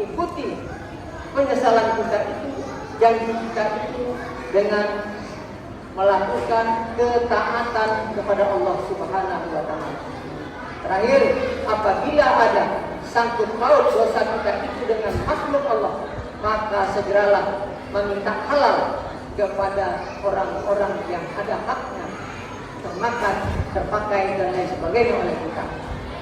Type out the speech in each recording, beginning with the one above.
ikuti penyesalan kita itu, janji kita itu dengan melakukan ketaatan kepada Allah Subhanahu wa Ta'ala. Terakhir, apabila ada sangkut paut dosa kita itu dengan makhluk Allah, maka segeralah meminta halal kepada orang-orang yang ada haknya termakan, terpakai dan lain sebagainya oleh kita.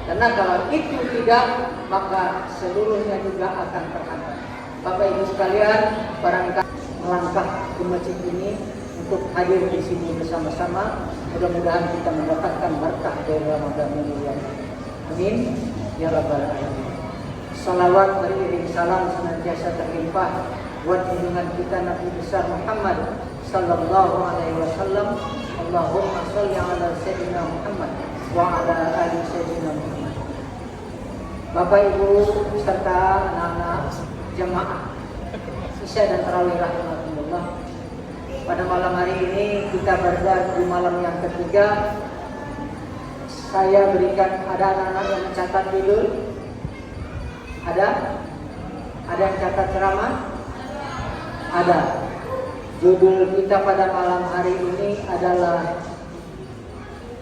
Karena kalau itu tidak, maka seluruhnya juga akan terhambat. Bapak Ibu sekalian, barangkali melangkah ke masjid ini untuk hadir di sini bersama-sama. Mudah-mudahan kita mendapatkan berkah dari Ramadan ini. Amin ya rabbal alamin. Salawat beriring salam senantiasa terlimpah buat junjungan kita Nabi besar Muhammad sallallahu alaihi wasallam. Allahumma shalli ala sayyidina Muhammad wa ala ali sayyidina Muhammad. Bapak Ibu serta anak-anak jemaah Isya dan Tarawih rahimahullah. Pada malam hari ini kita berada di malam yang ketiga. Saya berikan, ada anak-anak yang mencatat judul? Ada yang catat ceramah? Ada. Judul kita pada malam hari ini adalah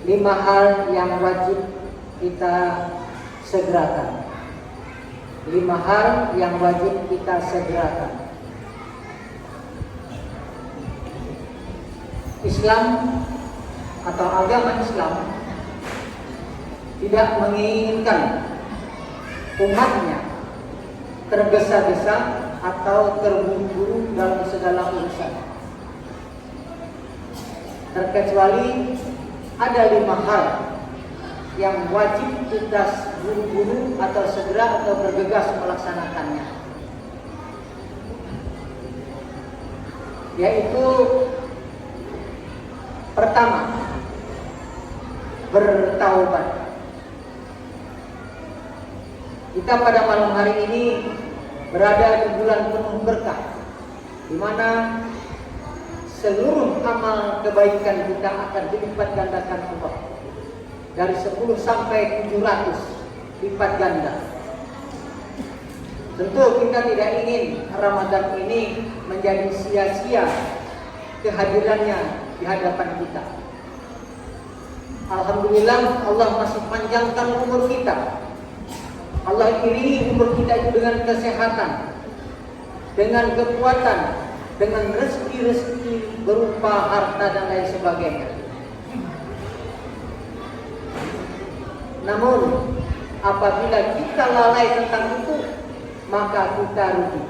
5 hal yang wajib kita segerakan. 5 hal yang wajib kita segerakan. Islam atau agama Islam tidak menginginkan umatnya tergesa-gesa atau terburu-buru dalam segala urusan. Terkecuali ada 5 hal yang wajib kita buru-buru atau segera atau bergegas melaksanakannya, yaitu pertama, bertaubat. Kita pada malam hari ini berada di bulan penuh berkah, di mana seluruh amal kebaikan kita akan dilipat gandakan Allah dari 10 sampai 700 lipat ganda. Tentu kita tidak ingin Ramadan ini menjadi sia-sia kehadirannya di hadapan kita. Alhamdulillah Allah masih panjangkan umur kita. Allah iringi umur kita itu dengan kesehatan, dengan kekuatan, dengan rezeki-rezeki berupa harta dan lain sebagainya. Namun apabila kita lalai tentang itu, maka kita rugi.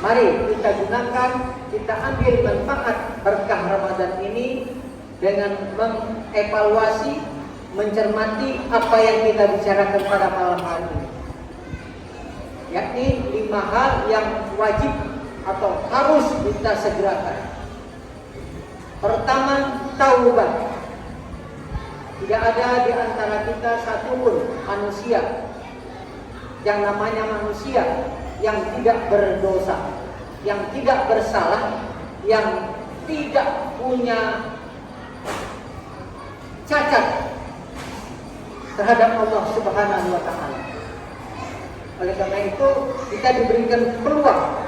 Mari kita gunakan, kita ambil manfaat berkah Ramadan ini dengan mengevaluasi, mencermati apa yang kita bicarakan pada malam hari ini, yakni 5 hal yang wajib atau harus kita segerakan. Pertama, taubat. Tidak ada di antara kita satupun manusia yang namanya manusia yang tidak berdosa, yang tidak bersalah, yang tidak punya cacat terhadap Allah Subhanahu wa Ta'ala. Oleh karena itu kita diberikan peluang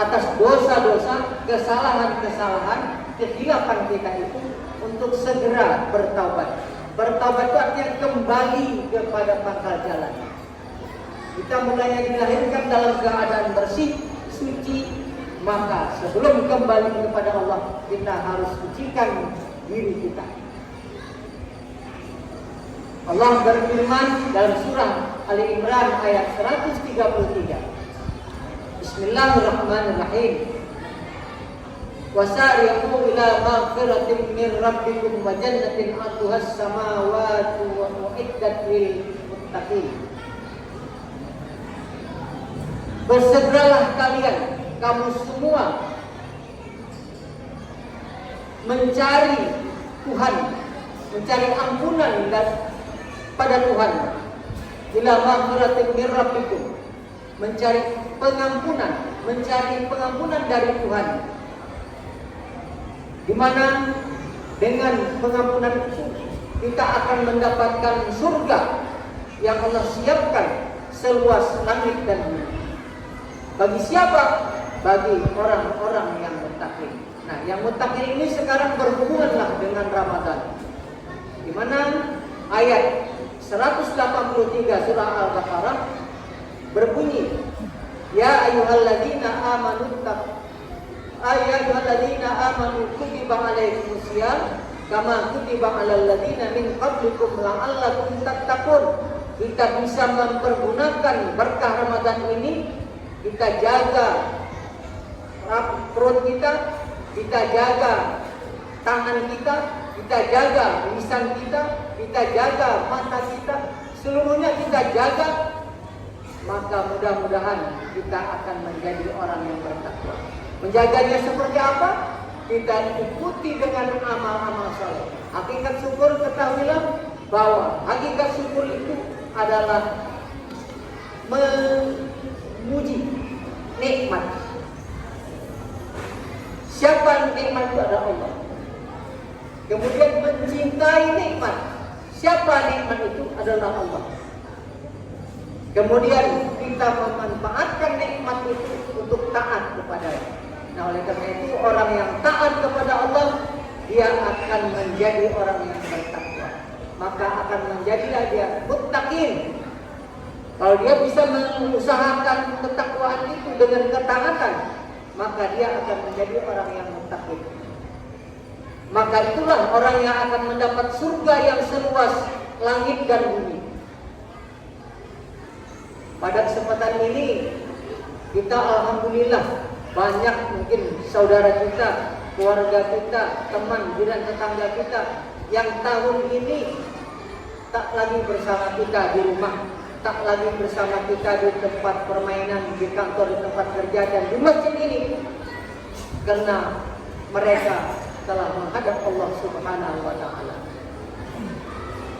atas dosa-dosa, kesalahan-kesalahan, kehilapan kita itu untuk segera bertaubat. Bertaubat itu artinya kembali kepada pangkal jalan. Kita mulanya dilahirkan dalam keadaan bersih, suci, maka sebelum kembali kepada Allah kita harus sucikan diri kita. Allah berfirman dalam surah Ali Imran ayat 133. Bismillahirrahmanirrahim. Wasari'u ila maghfiratin min rabbikum wa jannatin 'arduhas samawati wa u'iddat lil muttaqin. Bersegeralah kalian, kamu semua, mencari Tuhan, mencari ampunan pada Tuhan. Ila maghfiratin min rabbikum, mencari pengampunan dari Tuhan. Di mana dengan pengampunan itu kita akan mendapatkan surga yang Allah siapkan seluas langit dan bumi. Bagi siapa? Bagi orang-orang yang muttaqin. Nah, yang muttaqin ini sekarang berhubunganlah dengan Ramadan. Di mana ayat 183 surah Al-Baqarah berbunyi, Ya ayyuhalladzina amanu kutiba alaikumusiyam kama kutiba alal ladzina min qablikum la'allakum tattaqun. Kita bisa mempergunakan berkah Ramadan ini, kita jaga perut kita jaga tangan kita jaga lisan kita jaga mata kita, seluruhnya kita jaga, maka mudah-mudahan kita akan menjadi orang yang bertakwa. Menjaganya seperti apa? Kita ikuti dengan amal-amal saleh. Hakikat syukur, ketahuilah bahwa hakikat syukur itu adalah memuji nikmat. Siapa nikmat itu adalah Allah. Kemudian mencintai nikmat. Siapa nikmat itu adalah Allah. Kemudian kita memanfaatkan nikmat itu untuk taat kepada-Nya. Nah, oleh karena itu orang yang taat kepada Allah, dia akan menjadi orang yang bertakwa. Maka akan menjadilah dia muttaqin. Kalau dia bisa mengusahakan ketakwaan itu dengan ketaatan, maka dia akan menjadi orang yang muttaqin. Maka itulah orang yang akan mendapat surga yang seluas langit dan bumi. Pada kesempatan ini kita alhamdulillah banyak mungkin saudara kita, keluarga kita, teman, jiran, tetangga kita yang tahun ini tak lagi bersama kita di rumah, tak lagi bersama kita di tempat permainan, di kantor, di tempat kerja, dan di masjid ini, karena mereka telah menghadap Allah Subhanahu wa Ta'ala.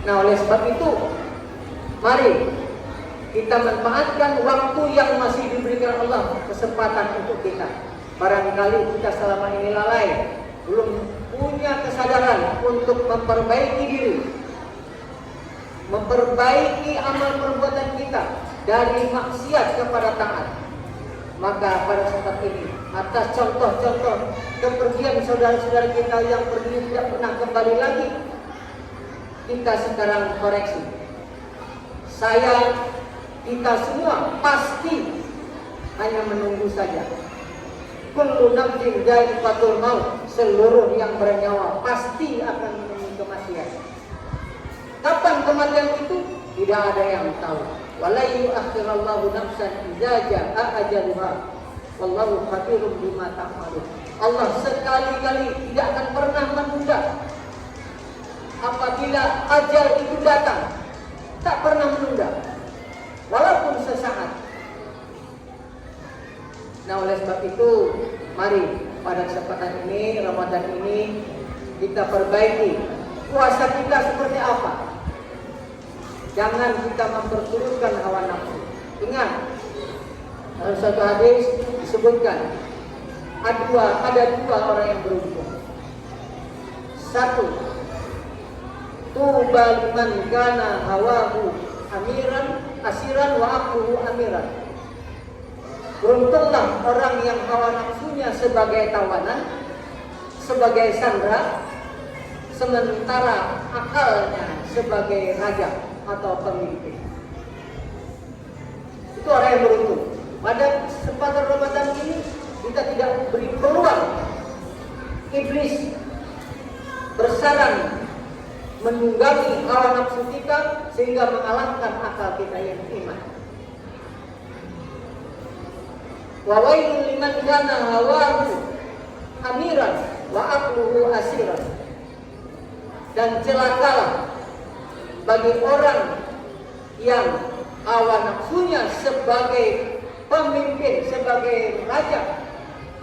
Nah, oleh sebab itu, mari kita manfaatkan waktu yang masih diberikan Allah kesempatan untuk kita. Barangkali kita selama ini lalai, belum punya kesadaran untuk memperbaiki diri, memperbaiki amal perbuatan kita dari maksiat kepada taat. Maka pada saat ini, atas contoh-contoh kepergian saudara-saudara kita yang pergi tidak pernah kembali lagi, kita sekarang koreksi. Kita semua pasti hanya menunggu saja. Kullu nafsin dha'iqatul maut, seluruh yang bernyawa pasti akan menemui kematian. Kapan kematian itu? Tidak ada yang tahu. Wala yu'akhirallahu nafsan idza jaa'a ajaluha. Wallahu khabirum bima ta'malun. Allah sekali-kali tidak akan pernah menunda. Apabila ajal itu datang, tak pernah menunda. Walaupun sesaat. Nah, oleh sebab itu, mari pada kesempatan ini, Ramadan ini, kita perbaiki puasa kita seperti apa. Jangan kita memperturutkan hawa nafsu. Ingat, dalam satu hadis disebutkan ada dua orang yang beruntung. Satu, tuba liman kana hawahu asiran wa aqluhu amiran. Beruntunglah orang yang hawa nafsunya sebagai tawanan, sebagai sandera, sementara akalnya sebagai raja atau pemimpin. Itu orang yang beruntung. Pada kesempatan Ramadan ini kita tidak beri peluang iblis bersarang menunggangi hawa nafsu kita sehingga mengalahkan akal kita yang iman. Wa wailul liman kana hawahu amiran wa aqluhu asiran. Dan celakalah bagi orang yang hawa nafsunya sebagai pemimpin, sebagai raja,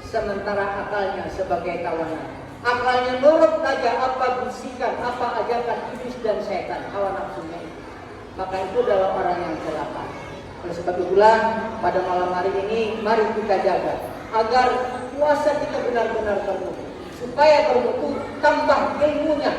sementara akalnya sebagai tawanan. Akalnya nurut saja apa bisikan, apa ajakan iblis dan setan, hawa nafsunya. Maka itu adalah orang yang celaka. Oleh sebab itulah pada malam hari ini mari kita jaga agar puasa kita benar-benar termutu. Supaya termutu tambah ilmunya,